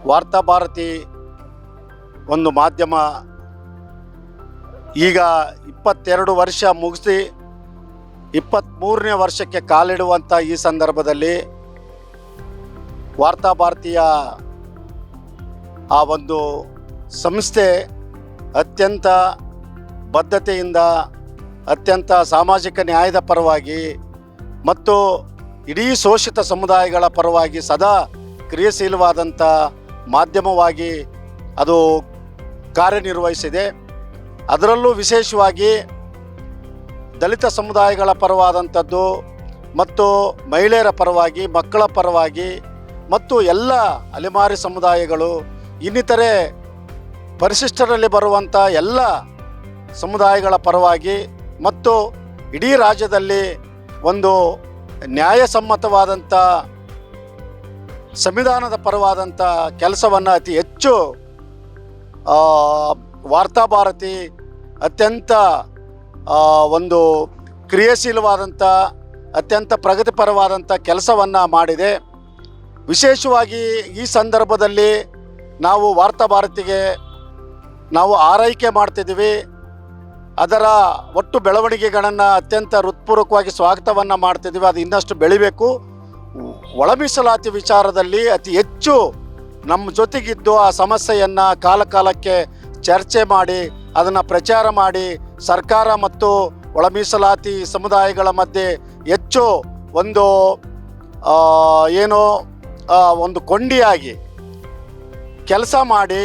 ವಾರ್ತಾಭಾರತಿ ಒಂದು ಮಾಧ್ಯಮ ಈಗ 22 ವರ್ಷ ಮುಗಿಸಿ 23ನೇ ವರ್ಷಕ್ಕೆ ಕಾಲಿಡುವಂಥ ಈ ಸಂದರ್ಭದಲ್ಲಿ ವಾರ್ತಾಭಾರತಿಯ ಆ ಒಂದು ಸಂಸ್ಥೆ ಅತ್ಯಂತ ಬದ್ಧತೆಯಿಂದ ಅತ್ಯಂತ ಸಾಮಾಜಿಕ ನ್ಯಾಯದ ಪರವಾಗಿ ಮತ್ತು ಇಡೀ ಶೋಷಿತ ಸಮುದಾಯಗಳ ಪರವಾಗಿ ಸದಾ ಕ್ರಿಯಾಶೀಲವಾದಂಥ ಮಾಧ್ಯಮವಾಗಿ ಅದು ಕಾರ್ಯನಿರ್ವಹಿಸಿದೆ. ಅದರಲ್ಲೂ ವಿಶೇಷವಾಗಿ ದಲಿತ ಸಮುದಾಯಗಳ ಪರವಾದಂಥದ್ದು ಮತ್ತು ಮಹಿಳೆಯರ ಪರವಾಗಿ, ಮಕ್ಕಳ ಪರವಾಗಿ ಮತ್ತು ಎಲ್ಲ ಅಲೆಮಾರಿ ಸಮುದಾಯಗಳು, ಇನ್ನಿತರೆ ಪರಿಶಿಷ್ಟರಲ್ಲಿ ಬರುವಂಥ ಎಲ್ಲ ಸಮುದಾಯಗಳ ಪರವಾಗಿ ಮತ್ತು ಇಡೀ ರಾಜ್ಯದಲ್ಲಿ ಒಂದು ನ್ಯಾಯಸಮ್ಮತವಾದಂಥ ಸಂವಿಧಾನದ ಪರವಾದಂಥ ಕೆಲಸವನ್ನು ಅತಿ ಹೆಚ್ಚು ವಾರ್ತಾಭಾರತಿ ಅತ್ಯಂತ ಒಂದು ಕ್ರಿಯಾಶೀಲವಾದಂಥ ಅತ್ಯಂತ ಪ್ರಗತಿಪರವಾದಂಥ ಕೆಲಸವನ್ನು ಮಾಡಿದೆ. ವಿಶೇಷವಾಗಿ ಈ ಸಂದರ್ಭದಲ್ಲಿ ನಾವು ವಾರ್ತಾಭಾರತಿಗೆ ನಾವು ಆರೈಕೆ ಮಾಡ್ತಿದ್ದೀವಿ. ಅದರ ಒಟ್ಟು ಬೆಳವಣಿಗೆಗಳನ್ನು ಅತ್ಯಂತ ಹೃತ್ಪೂರ್ವಕವಾಗಿ ಸ್ವಾಗತವನ್ನು ಮಾಡ್ತಿದ್ದೀವಿ. ಅದು ಇನ್ನಷ್ಟು ಬೆಳಿಬೇಕು. ಒಳ ಮೀಸಲಾತಿ ವಿಚಾರದಲ್ಲಿ ಅತಿ ಹೆಚ್ಚು ನಮ್ಮ ಜೊತೆಗಿದ್ದು ಆ ಸಮಸ್ಯೆಯನ್ನು ಕಾಲಕ್ಕೆ ಚರ್ಚೆ ಮಾಡಿ ಅದನ್ನು ಪ್ರಚಾರ ಮಾಡಿ ಸರ್ಕಾರ ಮತ್ತು ಒಳ ಮೀಸಲಾತಿ ಸಮುದಾಯಗಳ ಮಧ್ಯೆ ಹೆಚ್ಚು ಒಂದು ಒಂದು ಕೊಂಡಿಯಾಗಿ ಕೆಲಸ ಮಾಡಿ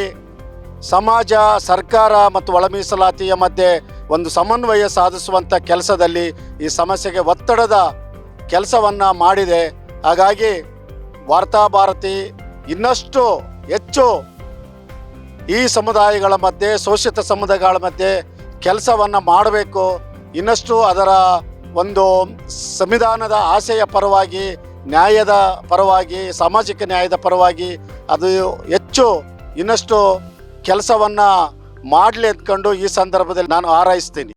ಸಮಾಜ, ಸರ್ಕಾರ ಮತ್ತು ಒಳ ಮೀಸಲಾತಿಯ ಮಧ್ಯೆ ಒಂದು ಸಮನ್ವಯ ಸಾಧಿಸುವಂಥ ಕೆಲಸದಲ್ಲಿ ಈ ಸಮಸ್ಯೆಗೆ ಒತ್ತಡದ ಕೆಲಸವನ್ನು ಮಾಡಿದೆ. ಹಾಗಾಗಿ ವಾರ್ತಾಭಾರತಿ ಇನ್ನಷ್ಟು ಹೆಚ್ಚು ಈ ಸಮುದಾಯಗಳ ಮಧ್ಯೆ, ಶೋಷಿತ ಸಮುದಾಯಗಳ ಮಧ್ಯೆ ಕೆಲಸವನ್ನು ಮಾಡಬೇಕು. ಇನ್ನಷ್ಟು ಅದರ ಒಂದು ಸಂವಿಧಾನದ ಆಶಯ ಪರವಾಗಿ, ನ್ಯಾಯದ ಪರವಾಗಿ, ಸಾಮಾಜಿಕ ನ್ಯಾಯದ ಪರವಾಗಿ ಅದು ಹೆಚ್ಚು ಇನ್ನಷ್ಟು ಕೆಲಸವನ್ನು ಮಾಡಲಿ ಅಂದ್ಕೊಂಡು ಈ ಸಂದರ್ಭದಲ್ಲಿ ನಾನು ಹಾರೈಸ್ತೀನಿ.